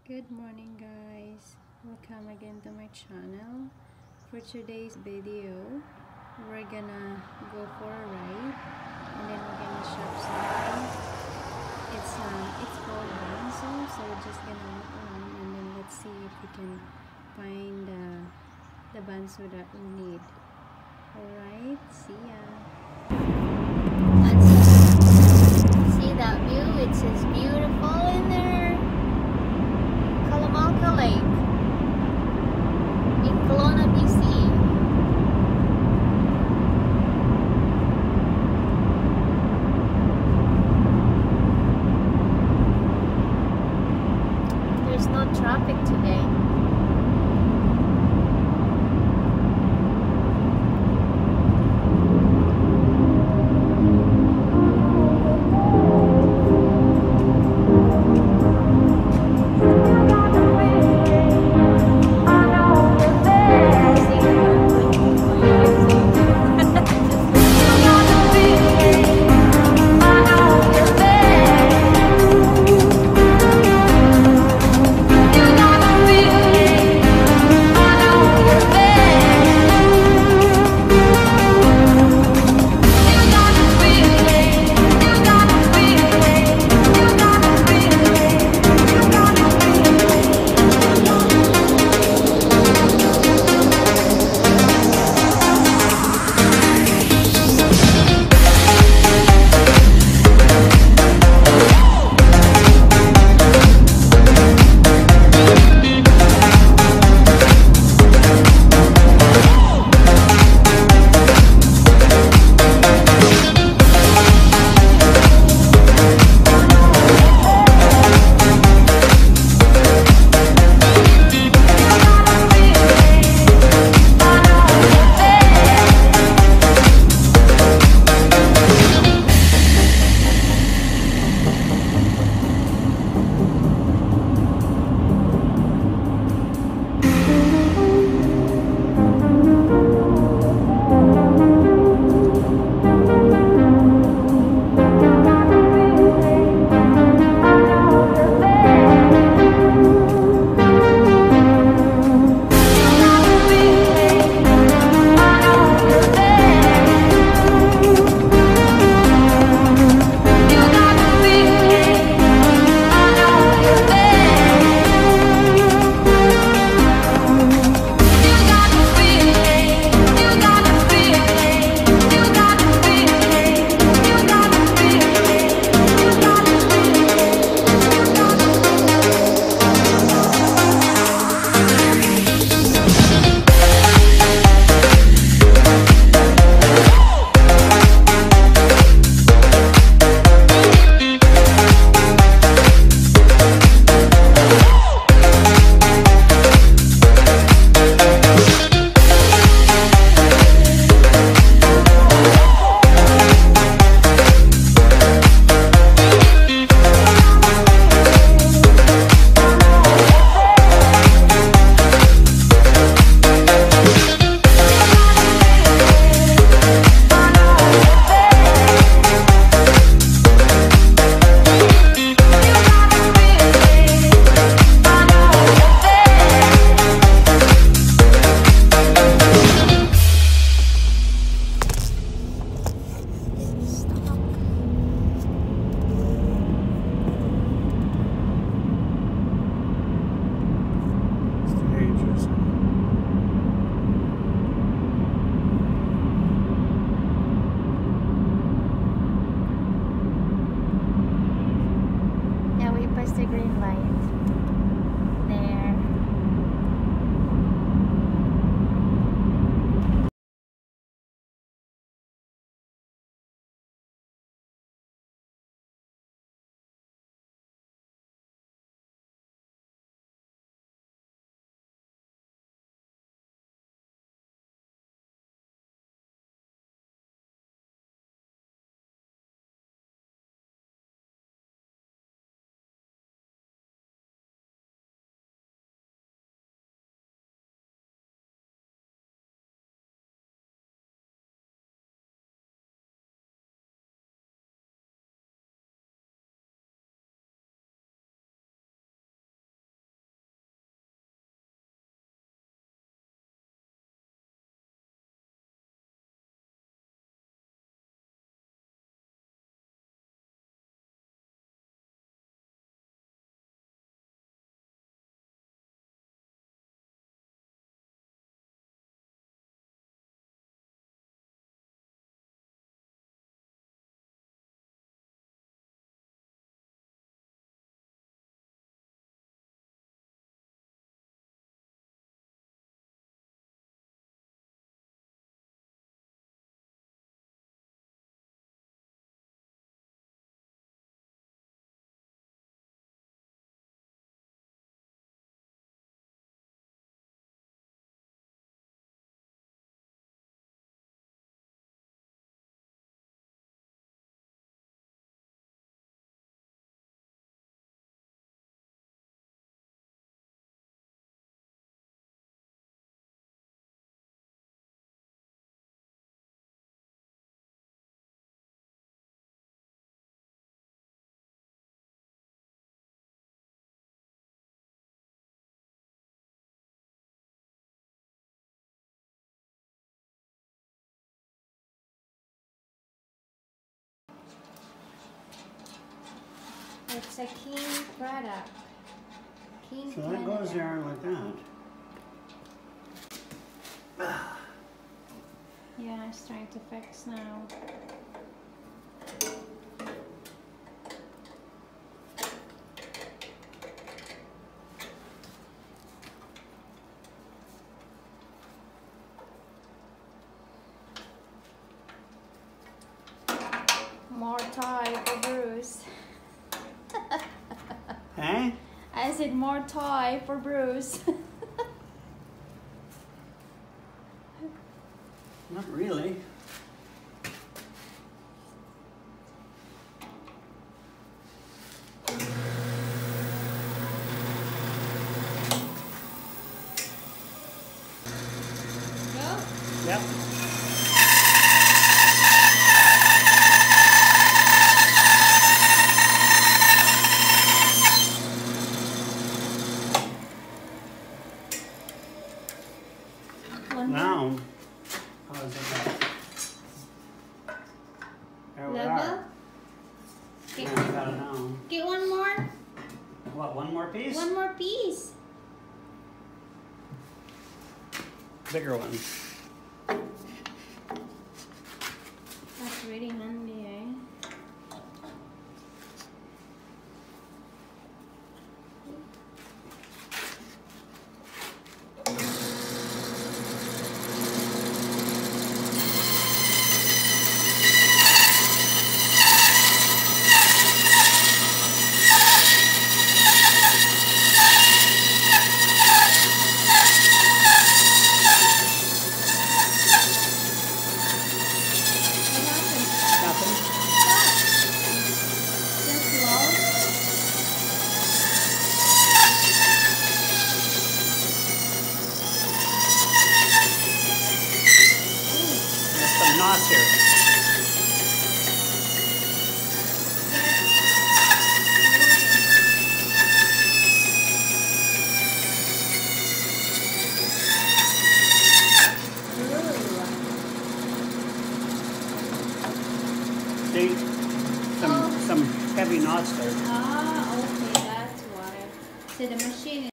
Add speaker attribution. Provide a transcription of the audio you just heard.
Speaker 1: Good morning guys, welcome again to my channel. For today's video, we're gonna go for a ride and then we're gonna shop something. It's called bandsaw, so we're just gonna look around and then let's see if we can find the bandsaw that we need. Alright, see ya.
Speaker 2: See that view? It's as beautiful in there. Lake in Kelowna BC. There's no traffic today. Yeah, we pressed the green light. It's a King product. King
Speaker 3: So that goes there like that.
Speaker 1: Yeah, it's trying to fix now. More toy for Bruce.
Speaker 3: Hey?
Speaker 1: I said more toy for Bruce.
Speaker 3: Not really.
Speaker 2: Go.
Speaker 3: Yep.
Speaker 1: One more.
Speaker 3: Now, how does it go? There we
Speaker 2: Level.
Speaker 3: are.
Speaker 2: Get,
Speaker 3: Now we got it now.
Speaker 2: get one more.
Speaker 3: What, one more piece?
Speaker 2: One more piece.
Speaker 3: Bigger one.
Speaker 1: That's really handy, eh?
Speaker 3: Nothing.
Speaker 1: Just low.
Speaker 3: There's some knots here. See? Some heavy knots there.
Speaker 1: Ah, okay, that's why. So the machine